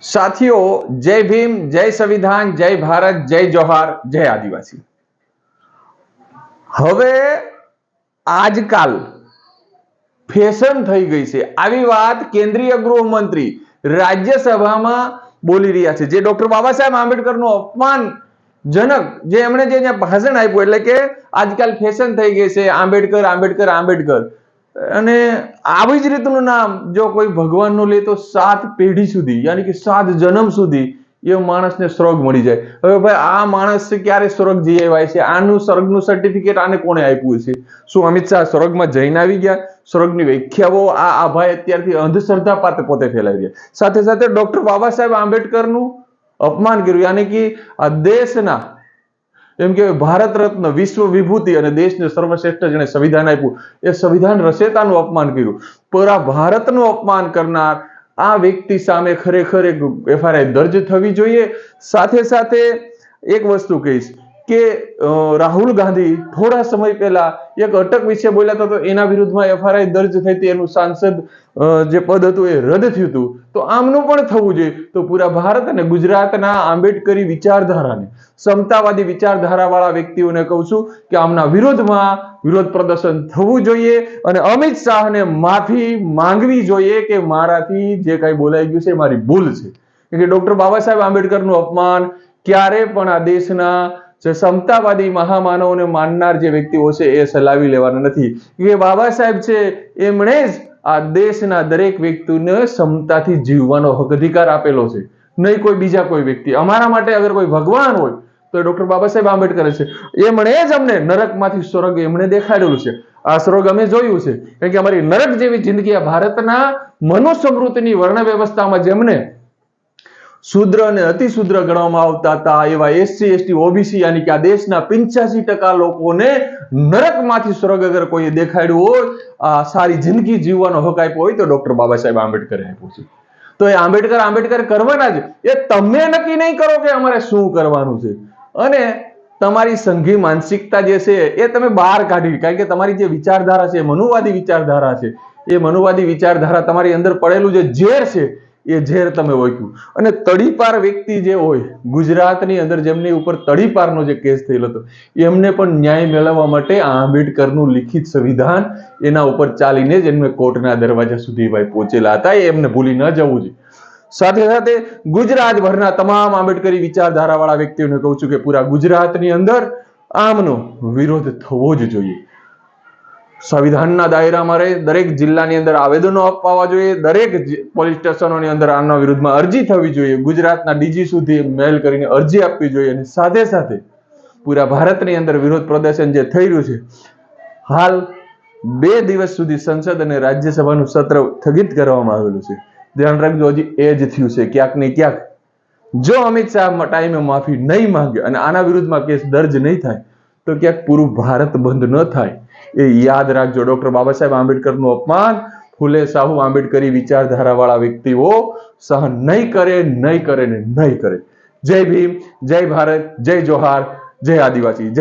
साथियों, जय भीम, जय संविधान, जय भारत, जय जोहार, जय आदिवासी। હવે આજકાલ ફેશન થઈ ગઈ છે આવી વાત કેન્દ્રીય ગૃહમંત્રી રાજ્યસભામાં બોલી રહ્યા છે, જે ડોક્ટર બાબા સાહેબ આંબેડકરનું અપમાનજનક જે એમણે જે ભાષણ આપ્યું, એટલે કે આજકાલ ફેશન થઈ ગઈ છે આંબેડકર આંબેડકર આંબેડકર, અને આવી જ રીતનું નામ જો કોઈ ભગવાનનું લે તો 7 પેઢી સુધી, યાની કે 7 જન્મ સુધી એ માણસને સ્વર્ગ મળી જાય। હવે ભાઈ આ માણસ ક્યારે સ્વર્ગ જઈ આવ્યા છે? આનું સ્વર્ગનું સર્ટિફિકેટ આને કોણે આપ્યું છે? શું અમિત શાહ સ્વર્ગમાં જઈને આવી ગયા? સ્વર્ગની વ્યાખ્યાઓ આ ભાઈ અત્યારથી અંધશ્રદ્ધા પાતે પોતે ફેલાવી રહ્યા। સાથે સાથે ડોક્ટર બાબા સાહેબ આંબેડકરનું અપમાન કર્યું, યાની કે આ દેશના એમ કે ભારત રત્ન, વિશ્વ વિભૂતિ અને દેશને સર્વશ્રેષ્ઠ જેને સંવિધાન આપ્યું એ સંવિધાન રચેતાનું અપમાન કર્યું। પૂરા ભારતનું અપમાન કરનાર આ વ્યક્તિ સામે ખરેખર એક એફઆઈઆર દર્જ થવી જોઈએ। સાથે સાથે એક વસ્તુ કહીશ કે રાહુલ ગાંધી થોડા સમય પહેલા એક અટક વિશે બોલ્યા હતા, તો એના વિરુદ્ધમાં એફઆઈઆર દર્જ થઈ હતી, એનું સાંસદ જે પદ હતું એ રદ થયું હતું। તો આમનું પણ થવું જોઈએ। તો પૂરા ભારત અને ગુજરાતના આંબેડકરી વિચારધારાને, સમતાવાદી વિચારધારા વાળા વ્યક્તિઓને કહું છું કે આમના વિરોધમાં વિરોધ પ્રદર્શન થવું જોઈએ અને અમિત શાહને માફી માંગવી જોઈએ કે મારાથી જે કઈ બોલાઈ ગયું છે મારી ભૂલ છે, કે ડોક્ટર બાબા સાહેબ આંબેડકરનું અપમાન ક્યારે પણ આ દેશના જે સમતાવાદી મહામાનવોને માનનાર જે વ્યક્તિઓ છે એ સલાવી લેવાના નથી, કે બાબા સાહેબ છે એમણે જ આ દેશના દરેક વ્યક્તિને સમતાથી જીવવાનો હક અધિકાર આપેલો છે, નહીં કોઈ બીજા કોઈ વ્યક્તિ। અમારા માટે અગર કોઈ ભગવાન હોય તો ડોક્ટર બાબા સાહેબ આંબેડકર છે, એમણે જ અમને નરકમાંથી સ્વર્ગ એમણે દેખાડેલું છે। આ સ્વર્ગ અમે જોયું છે, કારણ કે અમારી નરક જેવી જિંદગી આ ભારતના મનુસ્મૃતિની વર્ણ વ્યવસ્થામાં જેમને શૂદ્ર અને અતિશૂદ્ર ગણવામાં આવતા હતા એવા એસસી એસટી ઓબીસી, યાની કે આ દેશના 85% લોકોને નરકમાંથી સ્વર્ગ અગર કોઈ દેખાડ્યું હોય, આ સારી જિંદગી જીવવાનો હક આપ્યો હોય તો ડોક્ટર બાબા સાહેબ આંબેડકરે આપ્યો છે। તો એ આંબેડકર આંબેડકર કરવાના જ, એ તમે નક્કી નહીં કરો કે અમારે શું કરવાનું છે, અને તમારી સંઘી માનસિકતા જે છે એ તમે બહાર કાઢી, કારણ કે તમારી જે વિચારધારા છે મનુવાદી વિચારધારા છે, એ મનુવાદી વિચારધારા તમારી અંદર પડેલું જે ઝેર છે એ ઝેર તમે ઓળખ્યું। અને તડીપાર વ્યક્તિ જે હોય ગુજરાતની અંદર જેમની ઉપર તડીપારનો જે કેસ થયેલો હતો, એમને પણ ન્યાય મેળવવા માટે આંબેડકરનું લિખિત સંવિધાન એના ઉપર ચાલીને જ એમને કોર્ટના દરવાજા સુધી ભાઈ પહોંચેલા હતા, એ એમને ભૂલી ન જવું જોઈએ। સાથે સાથે ગુજરાતભરના તમામ આંબેડકરી વિચારધારા વાળા વ્યક્તિઓને કહું છું કે પૂરા ગુજરાતની અંદર આમનો વિરોધ થવો જ જોઈએ। સંવિધાનના દાયરામાં રહે દરેક જિલ્લાની અંદર આવેદનો અપાવવા જોઈએ, દરેક પોલીસ સ્ટેશનોની અંદર આના વિરુદ્ધમાં અરજી થવી જોઈએ, ગુજરાતના ડીજી સુધી મેલ કરીને અરજી આપવી જોઈએ, અને સાથે સાથે પૂરા ભારતની અંદર વિરોધ પ્રદર્શન જે થઈ રહ્યું છે, હાલ 2 દિવસ સુધી સંસદ અને રાજ્યસભાનું સત્ર સ્થગિત કરવામાં આવેલું છે। ધ્યાન રાખજો, હજી એ જ થયું છે ક્યાંક ને ક્યાંક। જો અમિત શાહ ટાઈમે માફી નહીં માંગે અને આના વિરુદ્ધમાં કેસ દર્જ નહીં થાય તો ક્યાંક પૂરું ભારત બંધ ન થાય, એ યાદ રાખજો। ડોક્ટર બાબા સાહેબ આંબેડકરનું અપમાન ફૂલે સાહુ આંબેડકરી વિચારધારા વાળા વ્યક્તિઓ સહન નહીં કરે, નહીં કરે ને નહીં કરે। જય ભીમ, જય ભારત, જય જોહાર, જય આદિવાસી।